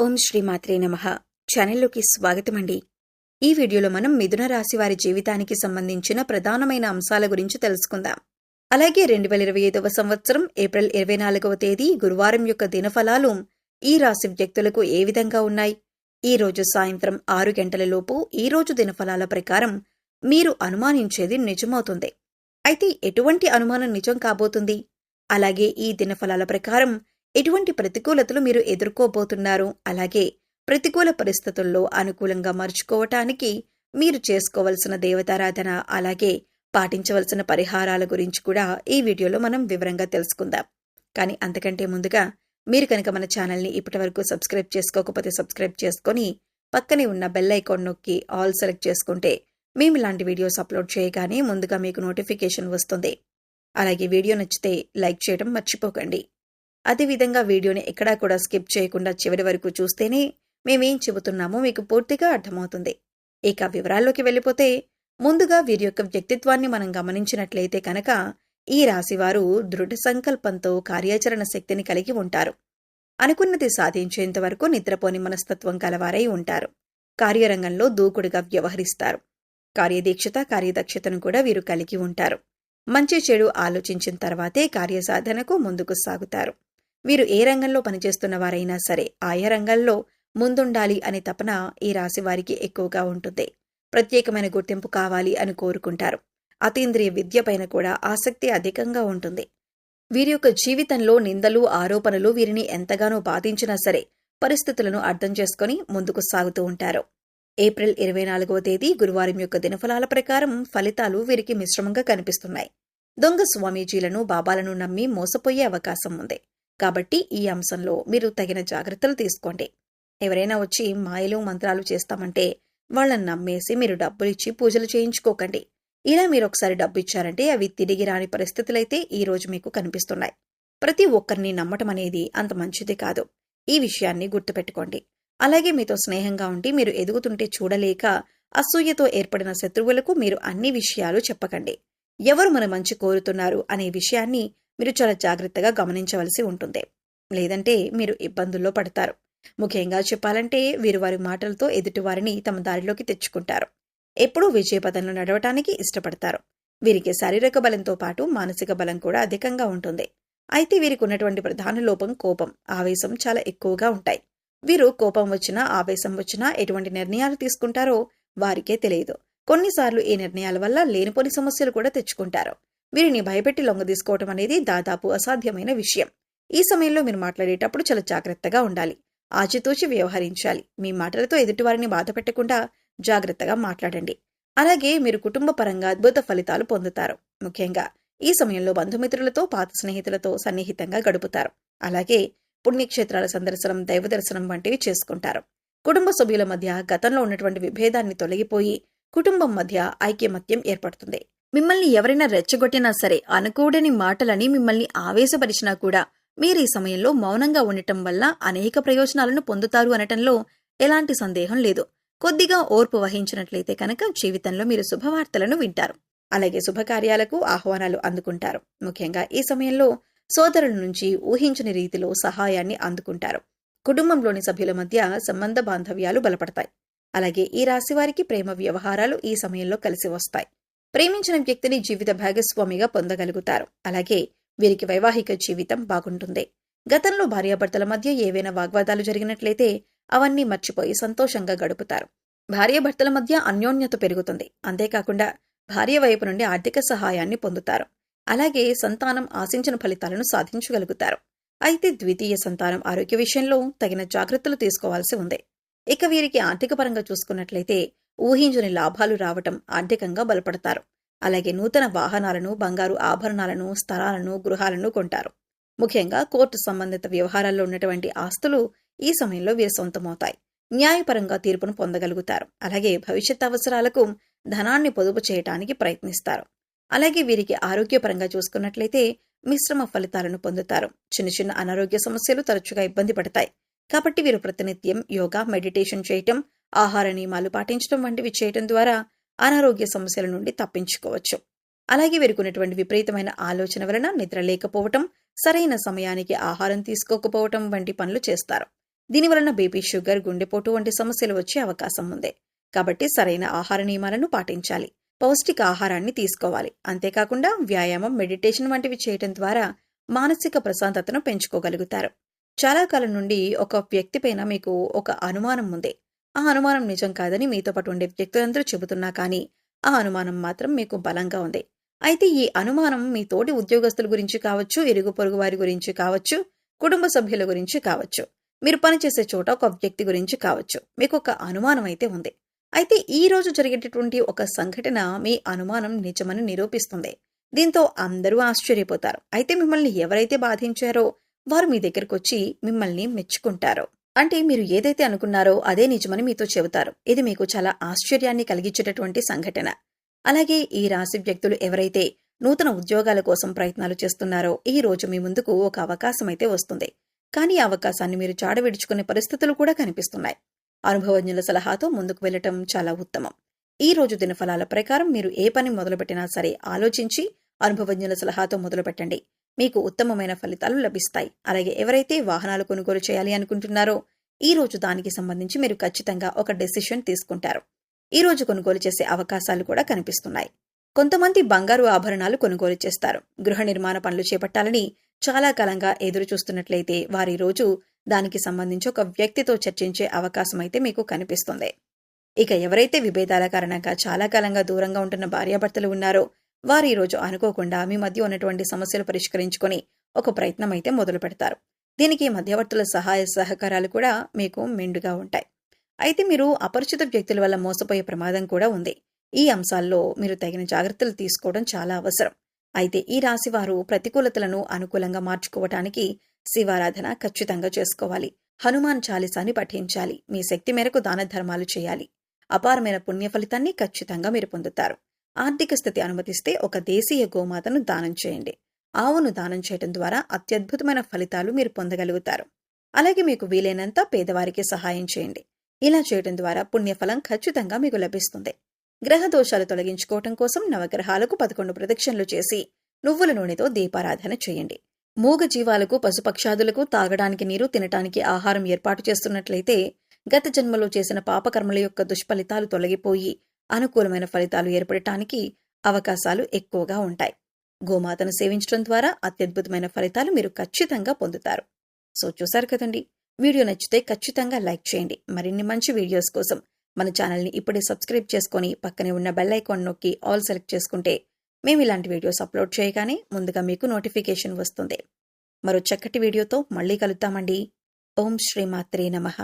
ఓం శ్రీమాత్రే నమః. ఛానల్లోకి స్వాగతమండి. ఈ వీడియోలో మనం మిథున రాశి వారి జీవితానికి సంబంధించిన ప్రధానమైన అంశాల గురించి తెలుసుకుందాం. అలాగే 2025వ సంవత్సరం ఏప్రిల్ 24వ తేదీ గురువారం యొక్క దినఫలాలు ఈ రాశి వ్యక్తులకు ఏ విధంగా ఉన్నాయి? ఈ రోజు సాయంత్రం 6 గంటలలోపు ఈ రోజు దినఫలాల ప్రకారం మీరు అనుమానించేది నిజమవుతుంది. అయితే ఎటువంటి అనుమానం నిజం కాబోతుంది? అలాగే ఈ దినఫలాల ప్రకారం ఎటువంటి ప్రతికూలతలు మీరు ఎదుర్కోబోతున్నారు? అలాగే ప్రతికూల పరిస్థితుల్లో అనుకూలంగా మర్చుకోవటానికి మీరు చేసుకోవలసిన దేవతారాధన, అలాగే పాటించవలసిన పరిహారాల గురించి కూడా ఈ వీడియోలో మనం వివరంగా తెలుసుకుందాం. కానీ అంతకంటే ముందుగా మీరు కనుక మన ఛానల్ని ఇప్పటివరకు సబ్స్క్రైబ్ చేసుకోకపోతే సబ్స్క్రైబ్ చేసుకొని పక్కనే ఉన్న బెల్ ఐకాన్ నొక్కి ఆల్ సెలెక్ట్ చేసుకుంటే మేము ఇలాంటి వీడియోస్ అప్లోడ్ చేయగానే ముందుగా మీకు నోటిఫికేషన్ వస్తుంది. అలాగే వీడియో నచ్చితే లైక్ చేయడం మర్చిపోకండి. అదేవిధంగా వీడియోని ఎక్కడా కూడా స్కిప్ చేయకుండా చివరి వరకు చూస్తేనే మేమేం చెబుతున్నామో మీకు పూర్తిగా అర్థమవుతుంది. ఇక వివరాల్లోకి వెళ్ళిపోతే ముందుగా వీరి యొక్క వ్యక్తిత్వాన్ని మనం గమనించినట్లయితే కనుక ఈ రాశివారు దృఢ సంకల్పంతో కార్యాచరణ శక్తిని కలిగి ఉంటారు. అనుకున్నది సాధించేంత వరకు నిద్రపోని మనస్తత్వం కలవారై ఉంటారు. కార్యరంగంలో దూకుడుగా వ్యవహరిస్తారు. కార్యదీక్షత, కార్యదక్షతను కూడా వీరు కలిగి ఉంటారు. మంచి చెడు ఆలోచించిన తర్వాతే కార్యసాధనకు ముందుకు సాగుతారు. వీరు ఏ రంగంలో పనిచేస్తున్న వారైనా సరే ఆయా రంగంలో ముందుండాలి అనే తపన ఈ రాశి వారికి ఎక్కువగా ఉంటుంది. ప్రత్యేకమైన గుర్తింపు కావాలి అని కోరుకుంటారు. అతీంద్రియ విద్య పైన కూడా ఆసక్తి అధికంగా ఉంటుంది. వీరి యొక్క జీవితంలో నిందలు, ఆరోపణలు వీరిని ఎంతగానో బాధించినా సరే పరిస్థితులను అర్థం చేసుకుని ముందుకు సాగుతూ ఉంటారు. ఏప్రిల్ 24వ తేదీ గురువారం యొక్క దినఫలాల ప్రకారం ఫలితాలు వీరికి మిశ్రమంగా కనిపిస్తున్నాయి. దొంగ స్వామీజీలను, బాబాలను నమ్మి మోసపోయే అవకాశం ఉంది. కాబట్టి ఈ అంశంలో మీరు తగిన జాగ్రత్తలు తీసుకోండి. ఎవరైనా వచ్చి మాయలు, మంత్రాలు చేస్తామంటే వాళ్ళని నమ్మేసి మీరు డబ్బులిచ్చి పూజలు చేయించుకోకండి. ఇలా మీరు ఒకసారి డబ్బు ఇచ్చారంటే అవి తిరిగి రాని పరిస్థితులైతే ఈ రోజు మీకు కనిపిస్తున్నాయి. ప్రతి ఒక్కరిని నమ్మటం అనేది అంత మంచిది కాదు. ఈ విషయాన్ని గుర్తుపెట్టుకోండి. అలాగే మీతో స్నేహంగా ఉండి మీరు ఎదుగుతుంటే చూడలేక అసూయతో ఏర్పడిన శత్రువులకు మీరు అన్ని విషయాలు చెప్పకండి. ఎవరు మన మంచి కోరుతున్నారు అనే విషయాన్ని మీరు చాలా జాగ్రత్తగా గమనించవలసి ఉంటుంది. లేదంటే మీరు ఇబ్బందుల్లో పడతారు. ముఖ్యంగా చెప్పాలంటే వీరు వారి మాటలతో ఎదుటివారిని తమ దారిలోకి తెచ్చుకుంటారు. ఎప్పుడూ విజయపథంలో నడవటానికి ఇష్టపడతారు. వీరికి శారీరక బలంతో పాటు మానసిక బలం కూడా అధికంగా ఉంటుంది. అయితే వీరికి ఉన్నటువంటి ప్రధాన లోపం కోపం, ఆవేశం చాలా ఎక్కువగా ఉంటాయి. వీరు కోపం వచ్చినా, ఆవేశం వచ్చినా ఎటువంటి నిర్ణయాలు తీసుకుంటారో వారికే తెలియదు. కొన్నిసార్లు ఈ నిర్ణయాల వల్ల లేనిపోని సమస్యలు కూడా తెచ్చుకుంటారు. వీరిని భయపెట్టి లొంగదీసుకోవటం అనేది దాదాపు అసాధ్యమైన విషయం. ఈ సమయంలో మీరు మాట్లాడేటప్పుడు చాలా జాగ్రత్తగా ఉండాలి. ఆచితూచి వ్యవహరించాలి. మీ మాటలతో ఎదుటివారిని బాధ పెట్టకుండా జాగ్రత్తగా మాట్లాడండి. అలాగే మీరు కుటుంబ పరంగా అద్భుత ఫలితాలు పొందుతారు. ముఖ్యంగా ఈ సమయంలో బంధుమిత్రులతో, పాత స్నేహితులతో సన్నిహితంగా గడుపుతారు. అలాగే పుణ్యక్షేత్రాల సందర్శనం, దైవ దర్శనం వంటివి చేసుకుంటారు. కుటుంబ సభ్యుల మధ్య గతంలో ఉన్నటువంటి విభేదాన్ని తొలగిపోయి కుటుంబం మధ్య ఐకమత్యం ఏర్పడుతుంది. మిమ్మల్ని ఎవరైనా రెచ్చగొట్టినా సరే, అనుకూడని మాటలని మిమ్మల్ని ఆవేశపరిచినా కూడా మీరు ఈ సమయంలో మౌనంగా ఉండటం వల్ల అనేక ప్రయోజనాలను పొందుతారు అనటంలో ఎలాంటి సందేహం లేదు. కొద్దిగా ఓర్పు వహించినట్లయితే కనుక జీవితంలో మీరు శుభవార్తలను వింటారు. అలాగే శుభకార్యాలకు ఆహ్వానాలు అందుకుంటారు. ముఖ్యంగా ఈ సమయంలో సోదరుల నుంచి ఊహించని రీతిలో సహాయాన్ని అందుకుంటారు. కుటుంబంలోని సభ్యుల మధ్య సంబంధ బాంధవ్యాలు బలపడతాయి. అలాగే ఈ రాశి వారికి ప్రేమ వ్యవహారాలు ఈ సమయంలో కలిసి వస్తాయి. ప్రేమించిన వ్యక్తిని జీవిత భాగస్వామిగా పొందగలుగుతారు. అలాగే వీరికి వైవాహిక జీవితం బాగుంటుంది. గతంలో భార్యాభర్తల మధ్య ఏవైనా వాగ్వాదాలు జరిగినట్లయితే అవన్నీ మర్చిపోయి సంతోషంగా గడుపుతారు. భార్యాభర్తల మధ్య అన్యోన్యత పెరుగుతుంది. అంతేకాకుండా భార్య వైపు నుండి ఆర్థిక సహాయాన్ని పొందుతారు. అలాగే సంతానం ఆశించిన ఫలితాలను సాధించగలుగుతారు. అయితే ద్వితీయ సంతానం ఆరోగ్య విషయంలో తగిన జాగ్రత్తలు తీసుకోవాల్సి ఉంది. ఇక వీరికి ఆర్థిక పరంగా చూసుకున్నట్లయితే ఊహించని లాభాలు రావటం, ఆర్థికంగా బలపడతారు. అలాగే నూతన వాహనాలను, బంగారు ఆభరణాలను, స్థలాలను, గృహాలను కొంటారు. ముఖ్యంగా కోర్టు సంబంధిత వ్యవహారాల్లో ఉన్నటువంటి ఆస్తులు ఈ సమయంలో వీరి సొంతమవుతాయి. న్యాయపరంగా తీర్పును పొందగలుగుతారు. అలాగే భవిష్యత్ అవసరాలకు ధనాన్ని పొదుపు చేయటానికి ప్రయత్నిస్తారు. అలాగే వీరికి ఆరోగ్యపరంగా చూసుకున్నట్లయితే మిశ్రమ ఫలితాలను పొందుతారు. చిన్న చిన్న అనారోగ్య సమస్యలు తరచుగా ఇబ్బంది పడతాయి. కాబట్టి వీరు ప్రతినిత్యం యోగా, మెడిటేషన్ చేయటం, ఆహార నియమాలు పాటించడం వంటివి చేయటం ద్వారా అనారోగ్య సమస్యల నుండి తప్పించుకోవచ్చు. అలాగే వీరికి ఉన్నటువంటి విపరీతమైన ఆలోచన వలన నిద్ర లేకపోవటం, సరైన సమయానికి ఆహారం తీసుకోకపోవటం వంటి పనులు చేస్తారు. దీనివలన బీపీ, షుగర్, గుండెపోటు వంటి సమస్యలు వచ్చే అవకాశం ఉంది. కాబట్టి సరైన ఆహార నియమాలను పాటించాలి. పౌష్టిక ఆహారాన్ని తీసుకోవాలి. అంతేకాకుండా వ్యాయామం, మెడిటేషన్ వంటివి చేయటం ద్వారా మానసిక ప్రశాంతతను పెంచుకోగలుగుతారు. చాలా కాలం నుండి ఒక వ్యక్తిపైన మీకు ఒక అనుమానం ఉంది. ఆ అనుమానం నిజం కాదని మీతో పాటు ఉండే వ్యక్తులందరూ చెబుతున్నా కానీ ఆ అనుమానం మాత్రం మీకు బలంగా ఉంది. అయితే ఈ అనుమానం మీ తోటి ఉద్యోగస్తుల గురించి కావచ్చు, ఇరుగు పొరుగు వారి గురించి కావచ్చు, కుటుంబ సభ్యుల గురించి కావచ్చు, మీరు పనిచేసే చోట ఒక వ్యక్తి గురించి కావచ్చు, మీకు ఒక అనుమానం అయితే ఉంది. అయితే ఈ రోజు జరిగేటటువంటి ఒక సంఘటన మీ అనుమానం నిజమని నిరూపిస్తుంది. దీంతో అందరూ ఆశ్చర్యపోతారు. అయితే మిమ్మల్ని ఎవరైతే బాధించారో వారు మీ దగ్గరకొచ్చి మిమ్మల్ని మెచ్చుకుంటారు. అంటే మీరు ఏదైతే అనుకున్నారో అదే నిజమని మీతో చెబుతారు. ఇది మీకు చాలా ఆశ్చర్యాన్ని కలిగించేటటువంటి సంఘటన. అలాగే ఈ రాశి వ్యక్తులు ఎవరైతే నూతన ఉద్యోగాల కోసం ప్రయత్నాలు చేస్తున్నారో ఈ రోజు మీ ముందుకు ఒక అవకాశం అయితే వస్తుంది. కానీ ఆ అవకాశాన్ని మీరు జాడ విడుచుకునే పరిస్థితులు కూడా కనిపిస్తున్నాయి. అనుభవజ్ఞుల సలహాతో ముందుకు వెళ్లటం చాలా ఉత్తమం. ఈ రోజు దినఫలాల ప్రకారం మీరు ఏ పని మొదలుపెట్టినా సరే ఆలోచించి అనుభవజ్ఞుల సలహాతో మొదలుపెట్టండి. మీకు ఉత్తమమైన ఫలితాలు లభిస్తాయి. అలాగే ఎవరైతే వాహనాలు కొనుగోలు చేయాలి అనుకుంటున్నారో ఈ రోజు దానికి సంబంధించి మీరు ఖచ్చితంగా ఒక డెసిషన్ తీసుకుంటారు. ఈ రోజు కొనుగోలు చేసే అవకాశాలు కూడా కనిపిస్తున్నాయి. కొంతమంది బంగారు ఆభరణాలు కొనుగోలు చేస్తారు. గృహ నిర్మాణ పనులు చేపట్టాలని చాలా కాలంగా ఎదురు చూస్తున్నట్లయితే వారి రోజు దానికి సంబంధించి ఒక వ్యక్తితో చర్చించే అవకాశం అయితే మీకు కనిపిస్తుంది. ఇక ఎవరైతే విభేదాల కారణంగా చాలా కాలంగా దూరంగా ఉంటున్న భార్యాభర్తలు ఉన్నారో వారు ఈ రోజు అనుకోకుండా మీ మధ్య ఉన్నటువంటి సమస్యలు పరిష్కరించుకొని ఒక ప్రయత్నం అయితే మొదలు పెడతారు. దీనికి మధ్యవర్తుల సహాయ సహకారాలు కూడా మీకు మెండుగా ఉంటాయి. అయితే మీరు అపరిచిత వ్యక్తుల వల్ల మోసపోయే ప్రమాదం కూడా ఉంది. ఈ అంశాల్లో మీరు తగిన జాగ్రత్తలు తీసుకోవడం చాలా అవసరం. అయితే ఈ రాశి వారు ప్రతికూలతలను అనుకూలంగా మార్చుకోవటానికి శివారాధన ఖచ్చితంగా చేసుకోవాలి. హనుమాన్ చాలీసాని పఠించాలి. మీ శక్తి మేరకు దాన ధర్మాలు చేయాలి. అపారమైన పుణ్య ఫలితాన్ని ఖచ్చితంగా మీరు పొందుతారు. ఆర్థిక స్థితి అనుమతిస్తే ఒక దేశీయ గోమాతను దానం చేయండి. ఆవును దానం చేయడం ద్వారా అత్యద్భుతమైన ఫలితాలు మీరు పొందగలుగుతారు. అలాగే మీకు వీలైనంత పేదవారికి సహాయం చేయండి. ఇలా చేయడం ద్వారా పుణ్యఫలం ఖచ్చితంగా మీకు లభిస్తుంది. గ్రహ దోషాలు తొలగించుకోవటం కోసం నవగ్రహాలకు 11 ప్రదక్షిణలు చేసి నువ్వుల నూనెతో దీపారాధన చేయండి. మూగ జీవాలకు, పశుపక్షాదులకు తాగడానికి నీరు, తినటానికి ఆహారం ఏర్పాటు చేస్తున్నట్లయితే గత జన్మలో చేసిన పాపకర్మల యొక్క దుష్ఫలితాలు తొలగిపోయి అనుకూలమైన ఫలితాలు ఏర్పడటానికి అవకాశాలు ఎక్కువగా ఉంటాయి. గోమాతను సేవించడం ద్వారా అత్యద్భుతమైన ఫలితాలు మీరు ఖచ్చితంగా పొందుతారు. సో చూశారు కదండి, వీడియో నచ్చితే ఖచ్చితంగా లైక్ చేయండి. మరిన్ని మంచి వీడియోస్ కోసం మన ఛానల్ని ఇప్పుడే సబ్స్క్రైబ్ చేసుకొని పక్కనే ఉన్న బెల్ ఐకాన్ నొక్కి ఆల్ సెలెక్ట్ చేసుకుంటే మేము ఇలాంటి వీడియోస్ అప్లోడ్ చేయగానే ముందుగా మీకు నోటిఫికేషన్ వస్తుంది. మరో చక్కటి వీడియోతో మళ్ళీ కలుద్దామండి. ఓం శ్రీమాత్రే నమః.